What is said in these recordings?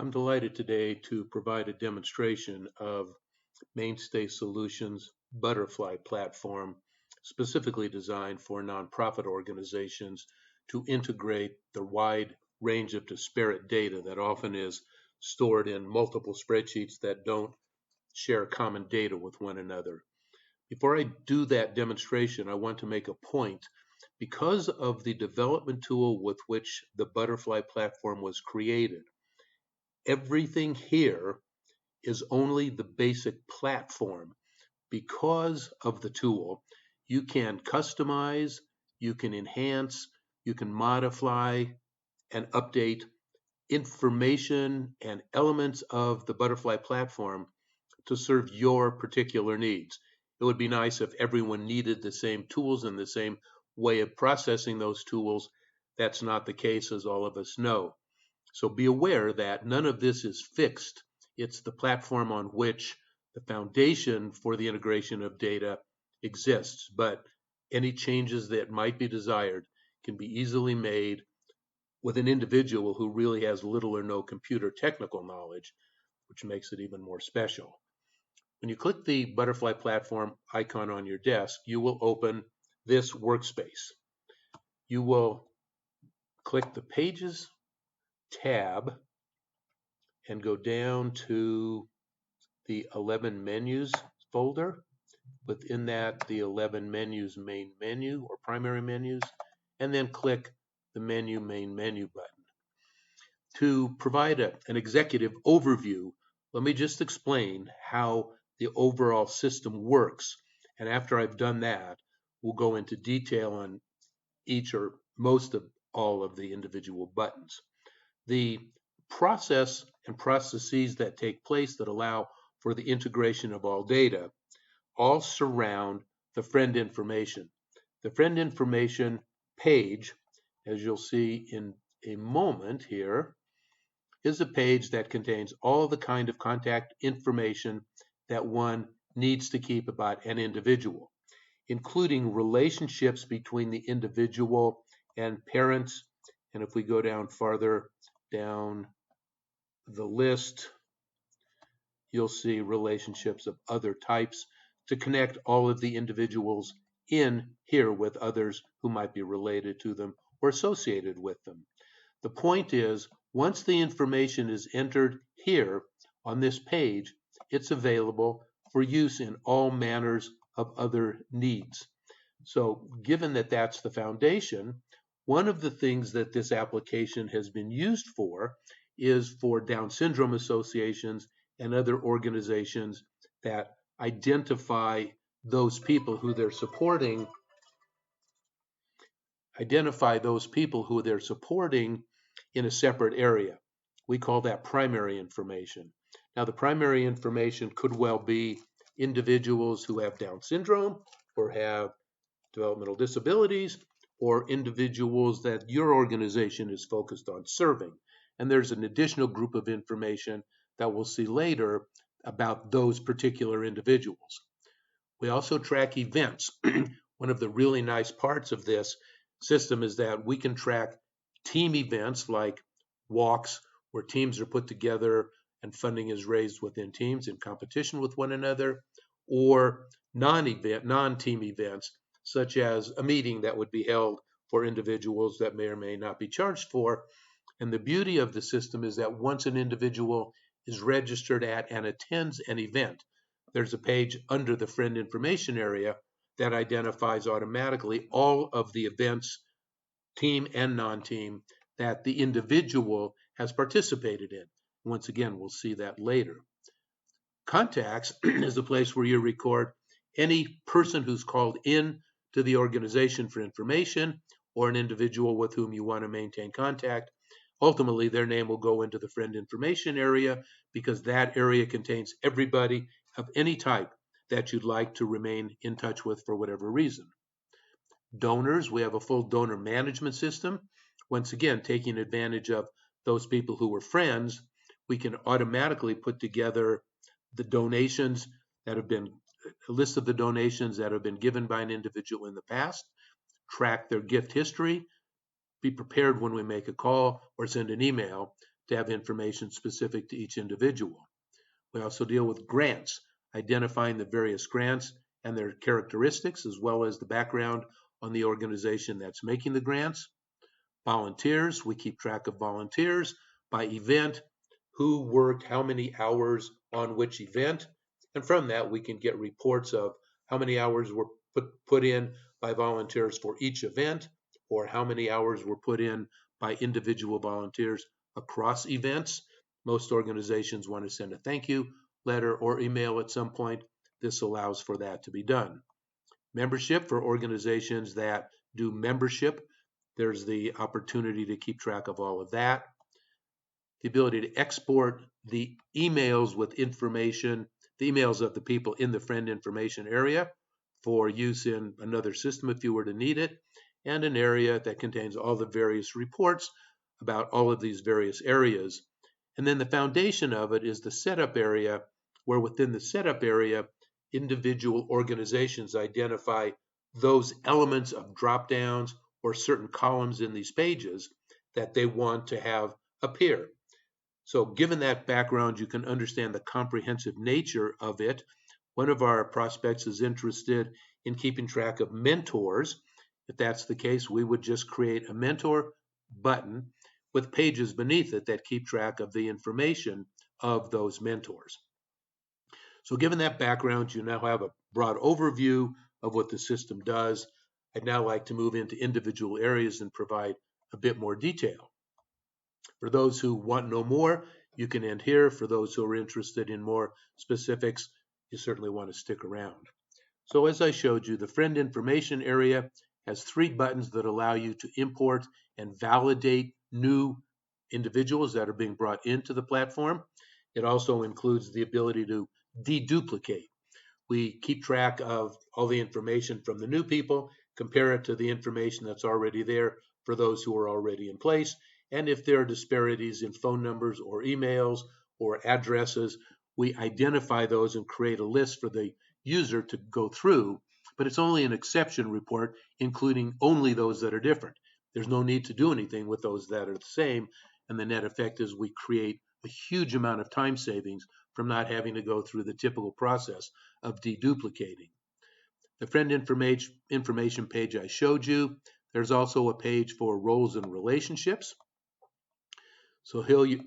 I'm delighted today to provide a demonstration of Mainstay Solutions' Butterfly platform, specifically designed for nonprofit organizations to integrate the wide range of disparate data that often is stored in multiple spreadsheets that don't share common data with one another. Before I do that demonstration, I want to make a point. Because of the development tool with which the Butterfly platform was created, everything here is only the basic platform. Because of the tool, you can customize, you can enhance, you can modify and update information and elements of the Butterfly platform to serve your particular needs. It would be nice if everyone needed the same tools and the same way of processing those tools. That's not the case, as all of us know. So be aware that none of this is fixed. It's the platform on which the foundation for the integration of data exists, but any changes that might be desired can be easily made with an individual who really has little or no computer technical knowledge, which makes it even more special. When you click the Butterfly platform icon on your desk, you will open this workspace. You will click the Pages tab and go down to the 11 menus folder. Within that, the 11 menus main menu or primary menus, and then click the menu main menu button. To provide an executive overview, let me just explain how the overall system works. And after I've done that, we'll go into detail on each or most of all of the individual buttons. The process and processes that take place that allow for the integration of all data all surround the friend information. The friend information page, as you'll see in a moment here, is a page that contains all the kind of contact information that one needs to keep about an individual, including relationships between the individual and parents. And if we go down farther down the list, you'll see relationships of other types to connect all of the individuals in here with others who might be related to them or associated with them. The point is, once the information is entered here on this page, it's available for use in all manners of other needs. So given that that's the foundation, one of the things that this application has been used for is for Down syndrome associations and other organizations that identify those people who they're supporting in a separate area. We call that primary information. Now, the primary information could well be individuals who have Down syndrome or have developmental disabilities, or individuals that your organization is focused on serving. And there's an additional group of information that we'll see later about those particular individuals. We also track events. One of the really nice parts of this system is that we can track team events like walks where teams are put together and funding is raised within teams in competition with one another, or non-team events such as a meeting that would be held for individuals that may or may not be charged for. And the beauty of the system is that once an individual is registered at and attends an event, there's a page under the friend information area that identifies automatically all of the events, team and non-team, that the individual has participated in. Once again, we'll see that later. Contacts is a place where you record any person who's called in to the organization for information or an individual with whom you want to maintain contact. Ultimately, their name will go into the friend information area because that area contains everybody of any type that you'd like to remain in touch with for whatever reason. Donors, we have a full donor management system. Once again, taking advantage of those people who were friends, we can automatically put together the donations that have been, a list of the donations that have been given by an individual in the past, track their gift history, be prepared when we make a call or send an email to have information specific to each individual. We also deal with grants, identifying the various grants and their characteristics, as well as the background on the organization that's making the grants. Volunteers, we keep track of volunteers by event, who worked how many hours on which event. And from that, we can get reports of how many hours were put in by volunteers for each event, or how many hours were put in by individual volunteers across events. Most organizations want to send a thank you letter or email at some point. This allows for that to be done. Membership, for organizations that do membership, there's the opportunity to keep track of all of that. The ability to export the emails with information, the emails of the people in the friend information area for use in another system if you were to need it, and an area that contains all the various reports about all of these various areas. And then the foundation of it is the setup area, where within the setup area, individual organizations identify those elements of drop downs or certain columns in these pages that they want to have appear. So given that background, you can understand the comprehensive nature of it. One of our prospects is interested in keeping track of mentors. If that's the case, we would just create a mentor button with pages beneath it that keep track of the information of those mentors. So given that background, you now have a broad overview of what the system does. I'd now like to move into individual areas and provide a bit more detail. For those who want to know more, you can end here. For those who are interested in more specifics, you certainly want to stick around. So as I showed you, the friend information area has 3 buttons that allow you to import and validate new individuals that are being brought into the platform. It also includes the ability to deduplicate. We keep track of all the information from the new people, compare it to the information that's already there for those who are already in place. And if there are disparities in phone numbers or emails or addresses, we identify those and create a list for the user to go through. But it's only an exception report, including only those that are different. There's no need to do anything with those that are the same. And the net effect is we create a huge amount of time savings from not having to go through the typical process of deduplicating. The friend information page I showed you, there's also a page for roles and relationships. So here you,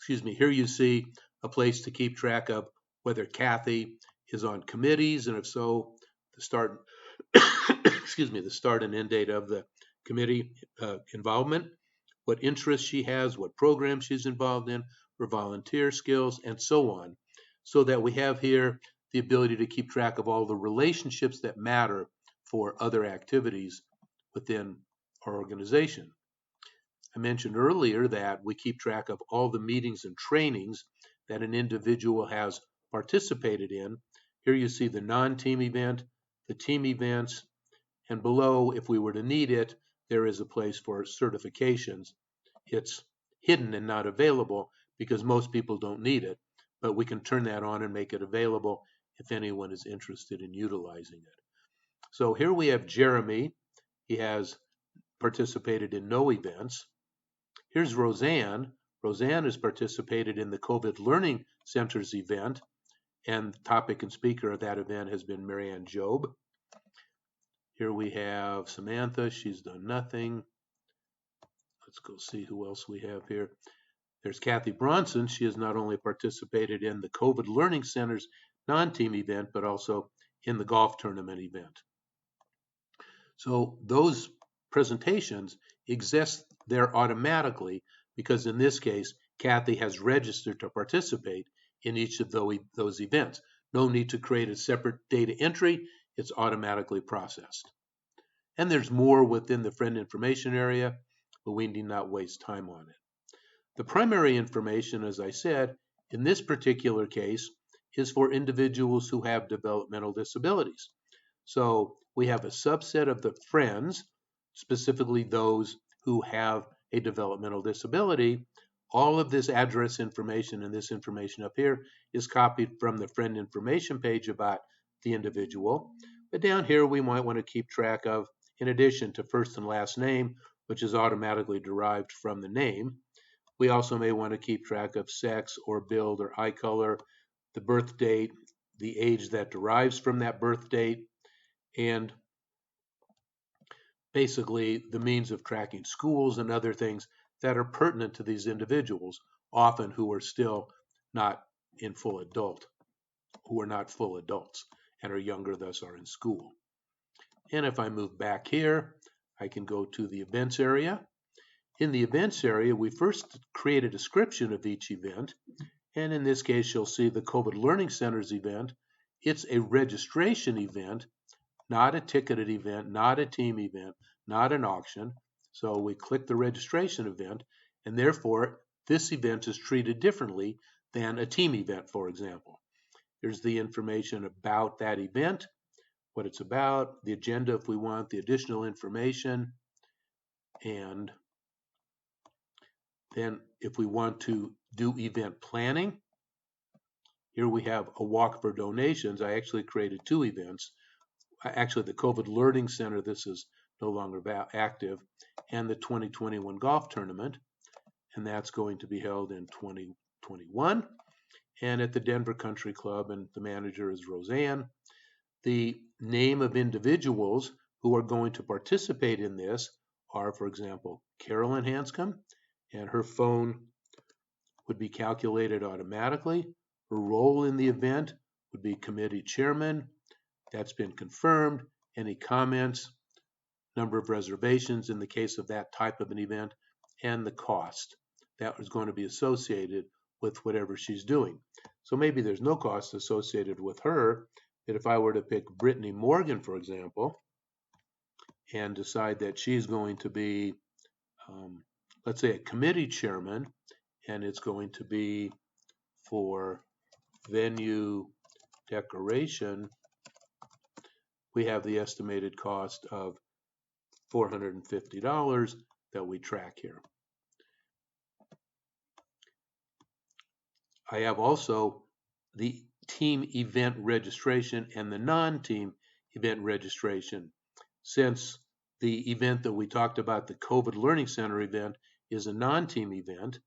here you see a place to keep track of whether Kathy is on committees, and if so, the start, the start and end date of the committee involvement, what interests she has, what programs she's involved in, her volunteer skills, and so on, so that we have here the ability to keep track of all the relationships that matter for other activities within our organization. I mentioned earlier that we keep track of all the meetings and trainings that an individual has participated in. Here you see the non-team event, the team events, and below, if we were to need it, there is a place for certifications. It's hidden and not available because most people don't need it, but we can turn that on and make it available if anyone is interested in utilizing it. So here we have Jeremy. He has participated in no events. Here's Roseanne. Roseanne has participated in the COVID Learning Center's event, and the topic and speaker of that event has been Marianne Job. Here we have Samantha. She's done nothing. Let's go see who else we have here. There's Kathy Bronson. She has not only participated in the COVID Learning Center's non-team event, but also in the golf tournament event. So those presentations exist there automatically because in this case, Kathy has registered to participate in each of those events. No need to create a separate data entry. It's automatically processed. And there's more within the friend information area, but we need not waste time on it. The primary information, as I said, in this particular case, is for individuals who have developmental disabilities. So we have a subset of the friends, specifically those who have a developmental disability. All of this address information and this information up here is copied from the friend information page about the individual. But down here, we might want to keep track of, in addition to first and last name, which is automatically derived from the name, We also may want to keep track of sex or build or eye color, the birth date, the age that derives from that birth date, and basically the means of tracking schools and other things that are pertinent to these individuals, often who are still not in full adult, who are not full adults and are younger, thus are in school. And if I move back here, I can go to the events area. In the events area, we first create a description of each event. And in this case, you'll see the COVID Learning Center's event. It's a registration event, not a ticketed event, not a team event, not an auction. So we click the registration event, and therefore this event is treated differently than a team event, for example. Here's the information about that event, what it's about, the agenda if we want, the additional information, and then if we want to do event planning, here we have a walk for donations. I actually created 2 events. Actually, the COVID Learning Center, this is no longer active, and the 2021 golf tournament, and that's going to be held in 2021, and at the Denver Country Club, and the manager is Roseanne. The name of individuals who are going to participate in this are, for example, Carolyn Hanscom, and her phone would be calculated automatically. Her role in the event would be committee chairman. That's been confirmed. Any comments, number of reservations in the case of that type of an event, and the cost that is going to be associated with whatever she's doing. So maybe there's no cost associated with her, but if I were to pick Brittany Morgan, for example, and decide that she's going to be, let's say, a committee chairman, and it's going to be for venue decoration, we have the estimated cost of $450 that we track here. I have also the team event registration and the non-team event registration. Since the event that we talked about, the COVID Learning Center event, is a non-team event,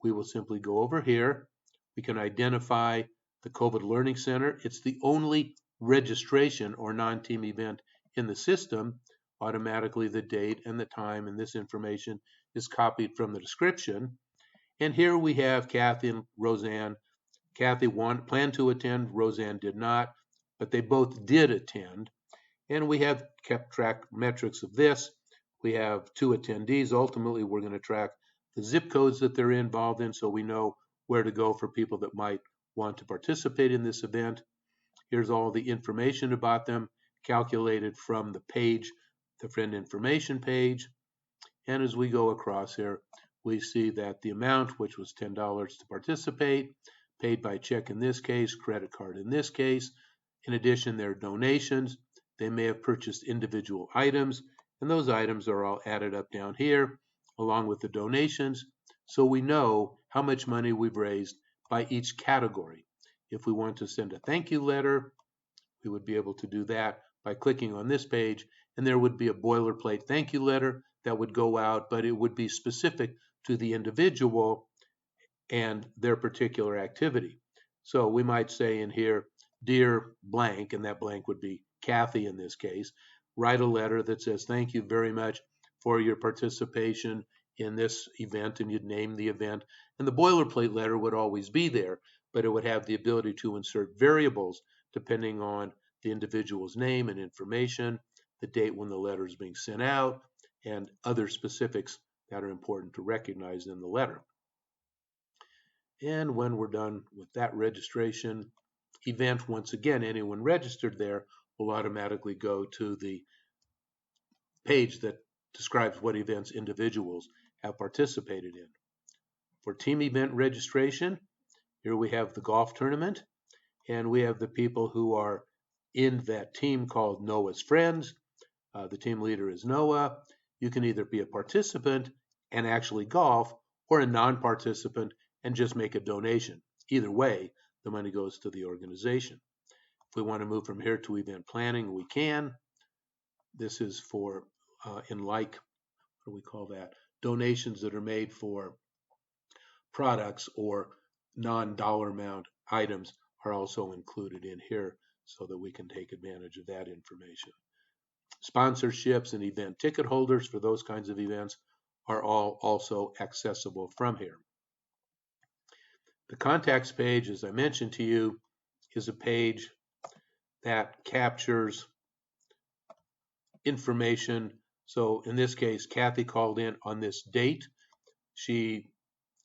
we will simply go over here. We can identify the COVID Learning Center. It's the only registration or non-team event in the system. Automatically the date and the time and this information is copied from the description. And here we have Kathy and Roseanne. Kathy planned to attend, Roseanne did not, but they both did attend. And we have kept track metrics of this. We have 2 attendees. Ultimately, we're going to track the zip codes that they're involved in so we know where to go for people that might want to participate in this event. Here's all the information about them calculated from the page, the friend information page. And as we go across here, we see that the amount, which was $10 to participate, paid by check in this case, credit card in this case. In addition, there are donations. They may have purchased individual items, and those items are all added up down here, along with the donations, so we know how much money we've raised by each category. If we want to send a thank you letter, we would be able to do that by clicking on this page, and there would be a boilerplate thank you letter that would go out, but it would be specific to the individual and their particular activity. So we might say in here, dear blank, and that blank would be Kathy in this case, write a letter that says thank you very much for your participation in this event, and you'd name the event. And the boilerplate letter would always be there, but it would have the ability to insert variables depending on the individual's name and information, the date when the letter is being sent out, and other specifics that are important to recognize in the letter. And when we're done with that registration event, once again, anyone registered there will automatically go to the page that describes what events individuals have participated in. For team event registration, here we have the golf tournament, and we have the people who are in that team called Noah's Friends. The team leader is Noah. You can either be a participant and actually golf, or a non-participant and just make a donation. Either way, the money goes to the organization. If we want to move from here to event planning, we can. This is for, what do we call that? Donations that are made for products or non-dollar amount items are also included in here so that we can take advantage of that information. Sponsorships and event ticket holders for those kinds of events are all also accessible from here. The contacts page, as I mentioned to you, is a page that captures information. So in this case, Kathy called in on this date.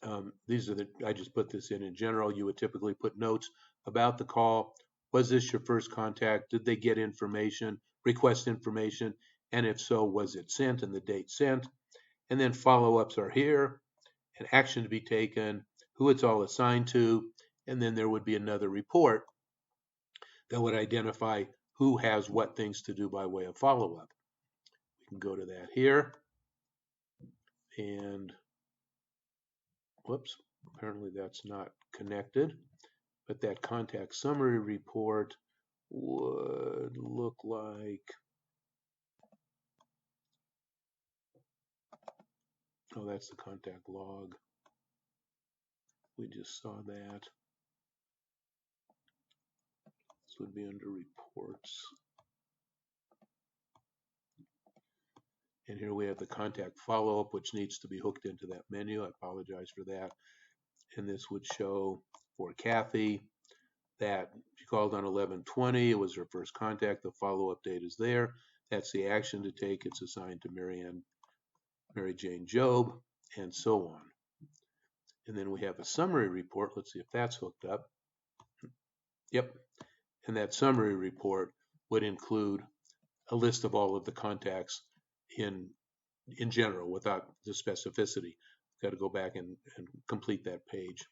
I just put this in general. You would typically put notes about the call. Was this your first contact? Did they get information, request information? And if so, was it sent and the date sent? And then follow-ups are here, an action to be taken, who it's all assigned to, and then there would be another report that would identify who has what things to do by way of follow-up. We can go to that here. And whoops, apparently that's not connected. But that contact summary report would look like, oh, that's the contact log. We just saw that. This would be under reports. And here we have the contact follow-up, which needs to be hooked into that menu. I apologize for that. And this would show for Kathy that she called on 11/20. It was her first contact. The follow-up date is there. That's the action to take. It's assigned to Mary Jane Job, and so on. And then we have a summary report. Let's see if that's hooked up. Yep. And that summary report would include a list of all of the contacts in general without the specificity. Got to go back and complete that page.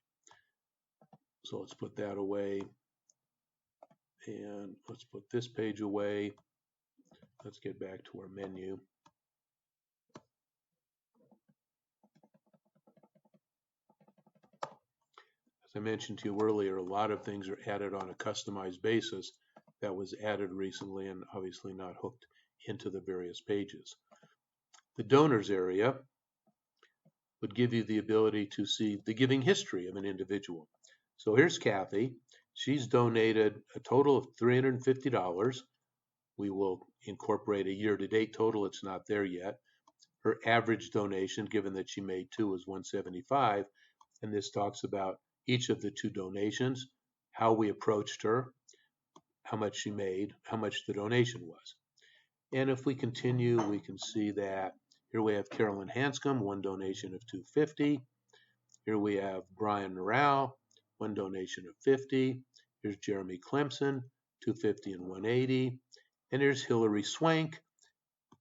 So let's put that away. And let's put this page away. Let's get back to our menu. As I mentioned to you earlier, a lot of things are added on a customized basis. That was added recently and obviously not hooked into the various pages. The donors area would give you the ability to see the giving history of an individual. So here's Kathy. She's donated a total of $350. We will incorporate a year-to-date total. It's not there yet. Her average donation, given that she made two, was $175. And this talks about each of the two donations, how we approached her, how much she made, how much the donation was. And if we continue, we can see that here we have Carolyn Hanscom, one donation of $250. Here we have Brian Norral, one donation of $50. Here's Jeremy Clemson, $250 and $180. And here's Hillary Swank,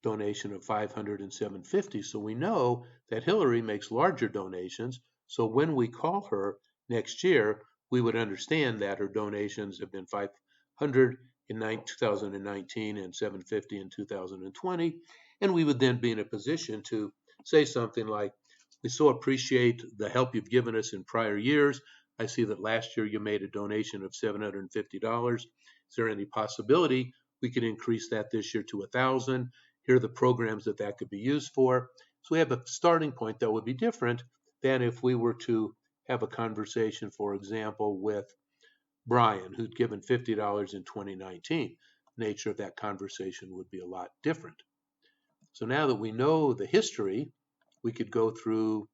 donation of $500 and $750. So we know that Hillary makes larger donations. So when we call her next year, we would understand that her donations have been $500 in 2019 and $750 in 2020. And we would then be in a position to say something like, we so appreciate the help you've given us in prior years. I see that last year you made a donation of $750. Is there any possibility we could increase that this year to $1,000? Here are the programs that could be used for. So we have a starting point that would be different than if we were to have a conversation, for example, with Brian, who'd given $50 in 2019. The nature of that conversation would be a lot different. So now that we know the history, we could go through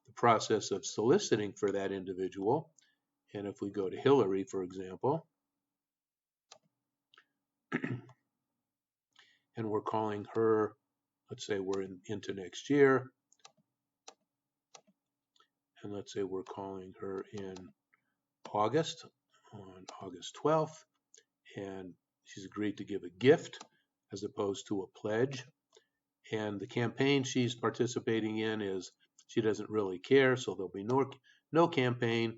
the process of soliciting for that individual. And if we go to Hillary, for example, and we're calling her, let's say we're into next year, and let's say we're calling her in August, on August 12th, and she's agreed to give a gift as opposed to a pledge. And the campaign she's participating in is she doesn't really care, so there'll be no campaign.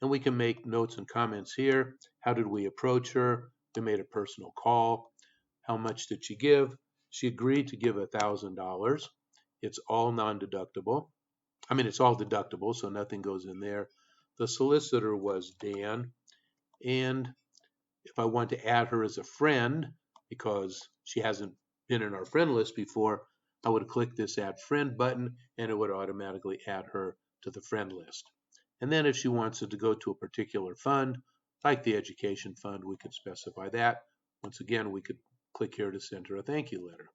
And we can make notes and comments here. How did we approach her? We made a personal call. How much did she give? She agreed to give $1,000. It's all non-deductible. I mean, it's all deductible, so nothing goes in there. The solicitor was Dan. And if I want to add her as a friend, because she hasn't been in our friend list before, I would click this Add Friend button, and it would automatically add her to the friend list. And then if she wants it to go to a particular fund, like the education fund, we could specify that. Once again, we could click here to send her a thank you letter.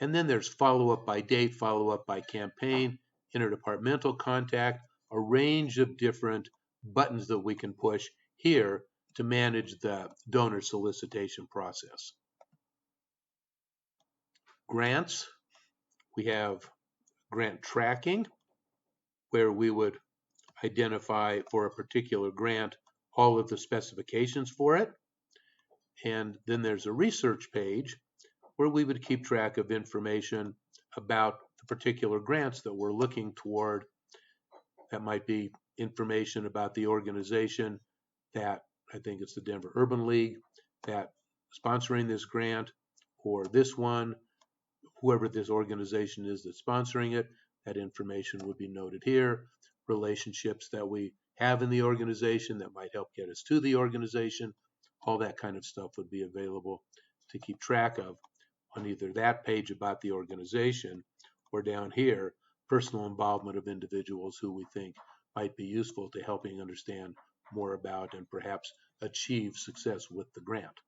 And then there's follow-up by date, follow-up by campaign, interdepartmental contact, a range of different buttons that we can push here to manage the donor solicitation process. Grants, we have grant tracking, where we would identify for a particular grant all of the specifications for it. And then there's a research page where we would keep track of information about the particular grants that we're looking toward. That might be information about the organization that, I think it's the Denver Urban League, that sponsoring this grant, or this one, whoever this organization is that's sponsoring it, that information would be noted here. Relationships that we have in the organization that might help get us to the organization, all that kind of stuff would be available to keep track of on either that page about the organization or down here, personal involvement of individuals who we think might be useful to helping understand more about and perhaps achieve success with the grant.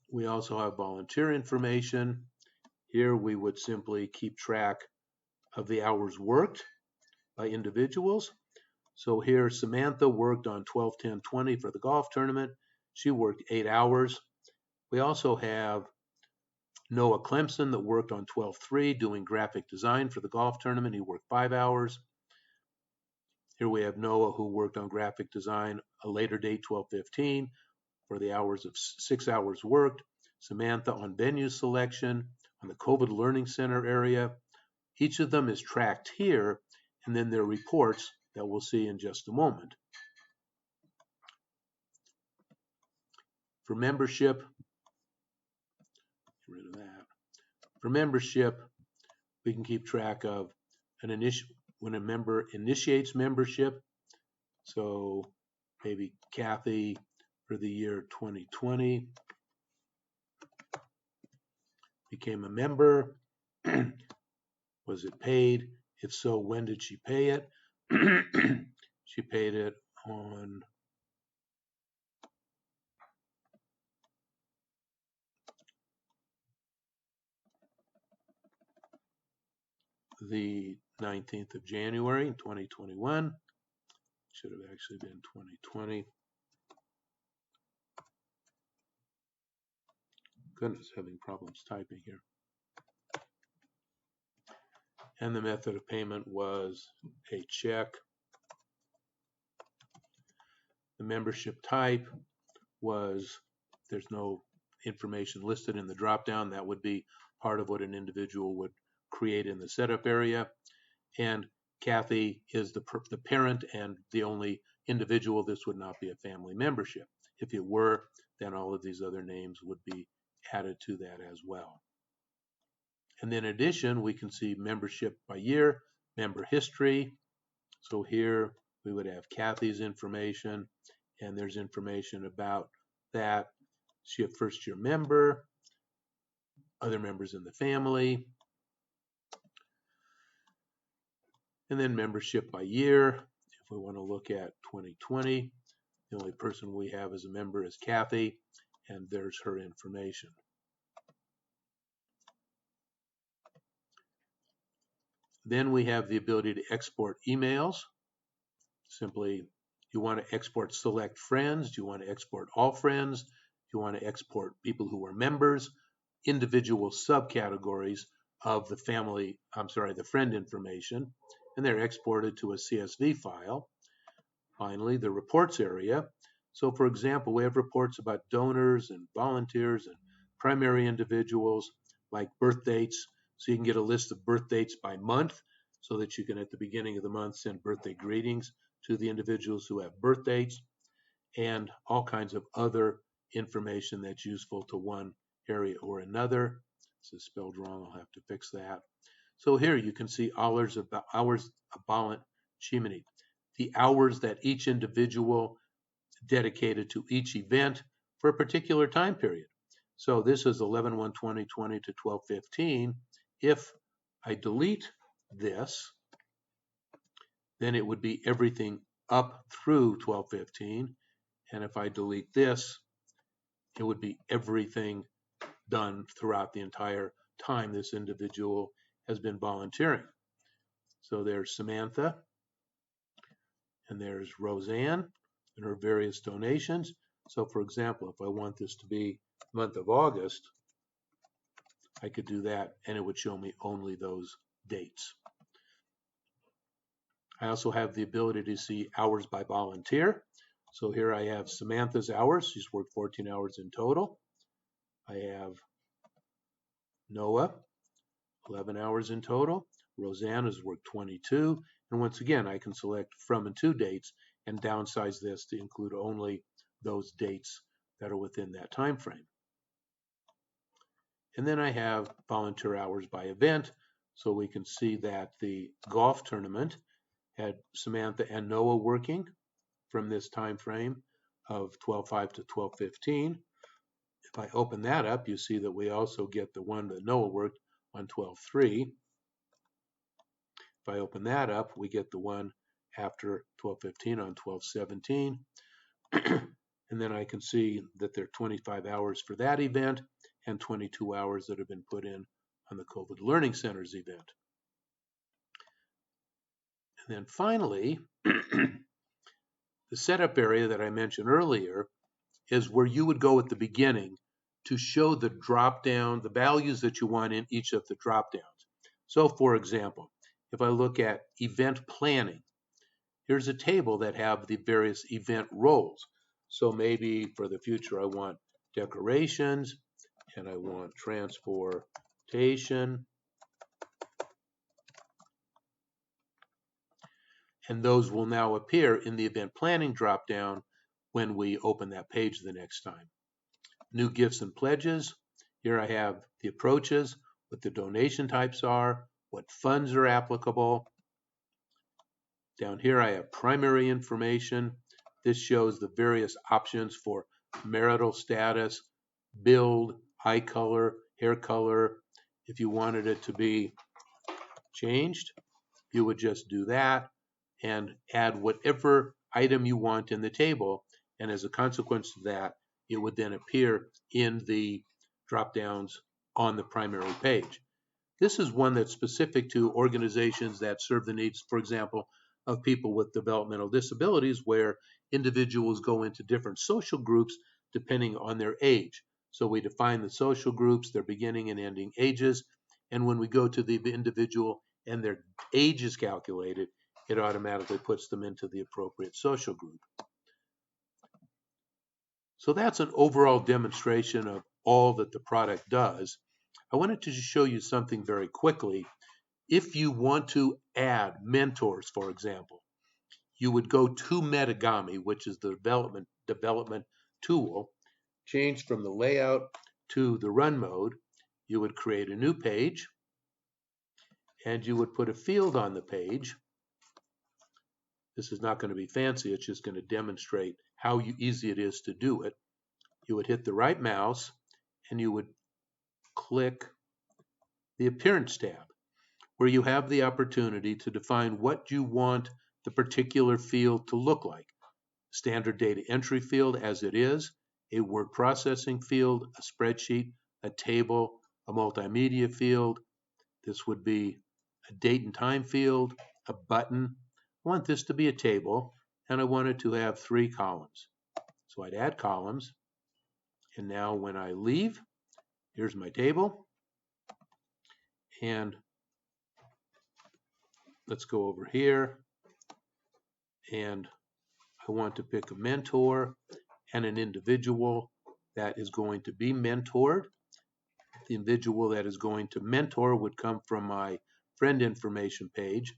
We also have volunteer information. Here we would simply keep track of the hours worked by individuals. So here Samantha worked on 12-10-20 for the golf tournament. She worked 8 hours. We also have Noah Clemson that worked on 12-3 doing graphic design for the golf tournament. He worked 5 hours. Here we have Noah who worked on graphic design a later date, 12-15, for the hours of 6 hours worked. Samantha on venue selection, on the COVID Learning Center area. Each of them is tracked here, and then their reports that we'll see in just a moment. For membership, get rid of that. For membership, we can keep track of when a member initiates membership. So maybe Kathy for the year 2020 became a member. Was it paid? If so, when did she pay it? She paid it on the 19th of January, 2021. Should have actually been 2020. Goodness, having problems typing here. And the method of payment was a check. The membership type was, there's no information listed in the dropdown. That would be part of what an individual would create in the setup area. And Kathy is the parent and the only individual. This would not be a family membership. If it were, then all of these other names would be added to that as well. And then in addition, we can see membership by year, member history. So here we would have Kathy's information, and there's information about that. She a first year member, other members in the family, and then membership by year. If we want to look at 2020, the only person we have as a member is Kathy, and there's her information. Then we have the ability to export emails. Simply, you want to export select friends, do you want to export all friends, do you want to export people who are members, individual subcategories of the the friend information, and they're exported to a CSV file. Finally, the reports area. So for example, we have reports about donors and volunteers and primary individuals, like birth dates. So you can get a list of birth dates by month so that you can, at the beginning of the month, send birthday greetings to the individuals who have birth dates, and all kinds of other information that's useful to one area or another. This is spelled wrong, I'll have to fix that. So here you can see hours of the hours that each individual dedicated to each event for a particular time period. So this is 11/1/2020 to 12/15. If I delete this, then it would be everything up through 12/15. And if I delete this, it would be everything done throughout the entire time this individual has been volunteering. So there's Samantha, and there's Roseanne and her various donations. So for example, if I want this to be month of August, I could do that and it would show me only those dates. I also have the ability to see hours by volunteer. So here I have Samantha's hours. She's worked 14 hours in total. I have Noah, 11 hours in total. Roseanne has worked 22. And once again, I can select from and to dates and downsize this to include only those dates that are within that time frame. And then I have volunteer hours by event. So we can see that the golf tournament had Samantha and Noah working from this time frame of 12/5 to 12/15. If I open that up, you see that we also get the one that Noah worked on 12/3. If I open that up, we get the one after 12/15 on 12/17. And then I can see that there are 25 hours for that event and 22 hours that have been put in on the COVID Learning Centers event. And then finally, the setup area that I mentioned earlier is where you would go at the beginning to show the drop down, the values that you want in each of the drop downs. So for example, if I look at event planning, here's a table that have the various event roles. So maybe for the future, I want decorations and I want transportation. And those will now appear in the event planning dropdown when we open that page the next time. New gifts and pledges. Here I have the approaches, what the donation types are, what funds are applicable. Down here I have primary information. This shows the various options for marital status, build, eye color, hair color. If you wanted it to be changed, you would just do that and add whatever item you want in the table. And as a consequence of that, it would then appear in the drop downs on the primary page. This is one that's specific to organizations that serve the needs, for example, of people with developmental disabilities, where individuals go into different social groups depending on their age. So we define the social groups, their beginning and ending ages, and when we go to the individual and their age is calculated, it automatically puts them into the appropriate social group. So that's an overall demonstration of all that the product does. I wanted to just show you something very quickly. If you want to add mentors, for example, you would go to Metagami, which is the development tool, change from the layout to the run mode. You would create a new page, and you would put a field on the page. This is not going to be fancy. It's just going to demonstrate how easy it is to do it. You would hit the right mouse, and you would click the Appearance tab, where you have the opportunity to define what you want the particular field to look like. Standard data entry field as it is, a word processing field, a spreadsheet, a table, a multimedia field. This would be a date and time field, a button. I want this to be a table, and I want it to have 3 columns. So I'd add columns, and now when I leave, here's my table, and let's go over here, and I want to pick a mentor and an individual that is going to be mentored. The individual that is going to mentor would come from my friend information page.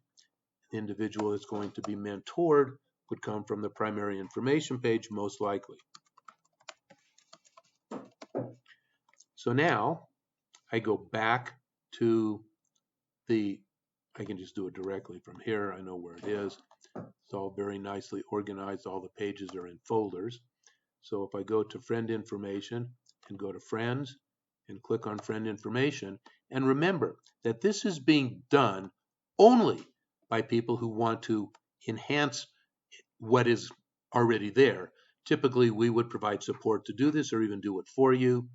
The individual that's going to be mentored would come from the primary information page, most likely. So now I go back to I can just do it directly from here. I know where it is. It's all very nicely organized. All the pages are in folders. So if I go to friend information and go to Friends and click on Friend Information. And remember that this is being done only by people who want to enhance what is already there. Typically, we would provide support to do this or even do it for you.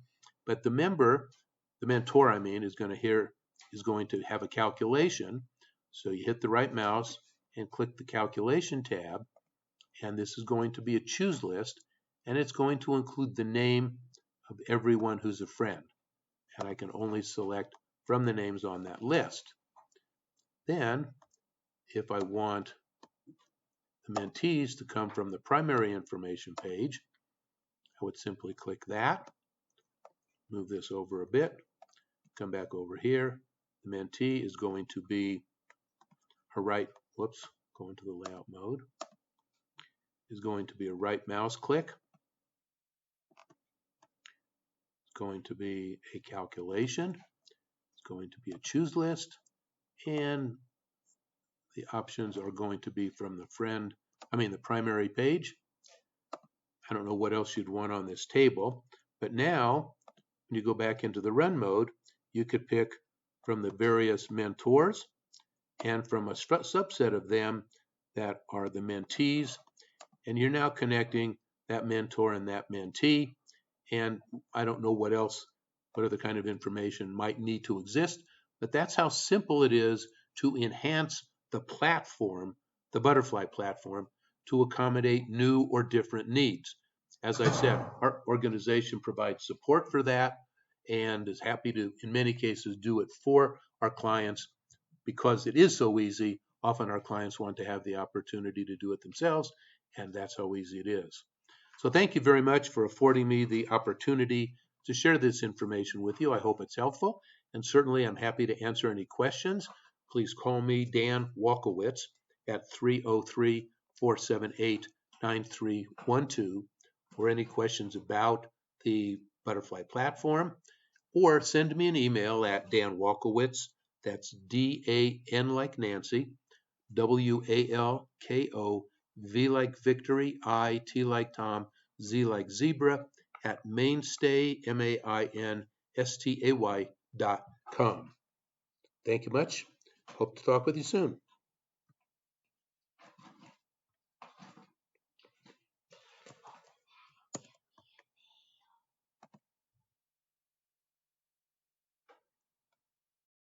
But the mentor, is going to have a calculation. So you hit the right mouse and click the calculation tab. And this is going to be a choose list. And it's going to include the name of everyone who's a friend. And I can only select from the names on that list. Then, if I want the mentees to come from the primary information page, I would simply click that, move this over a bit, come back over here. The mentee is going to be a go into the layout mode, is going to be a right mouse click. It's going to be a calculation. It's going to be a choose list. And the options are going to be from the primary page. I don't know what else you'd want on this table, but now when you go back into the run mode, you could pick from the various mentors and from a subset of them that are the mentees, and you're now connecting that mentor and that mentee. And I don't know what other kind of information might need to exist, but that's how simple it is to enhance the platform, the Butterfly platform, to accommodate new or different needs. As I said, our organization provides support for that and is happy to, in many cases, do it for our clients because it is so easy. Often our clients want to have the opportunity to do it themselves, and that's how easy it is. So thank you very much for affording me the opportunity to share this information with you. I hope it's helpful, and certainly I'm happy to answer any questions. Please call me, Dan Walkowitz, at 303-478-9312, or any questions about the Butterfly platform, or send me an email at Dan Walkowitz, that's D-A-N like Nancy, W-A-L-K-O, V like Victory, I, T like Tom, Z like Zebra, at mainstay, MAINSTAY.com. Thank you much. Hope to talk with you soon.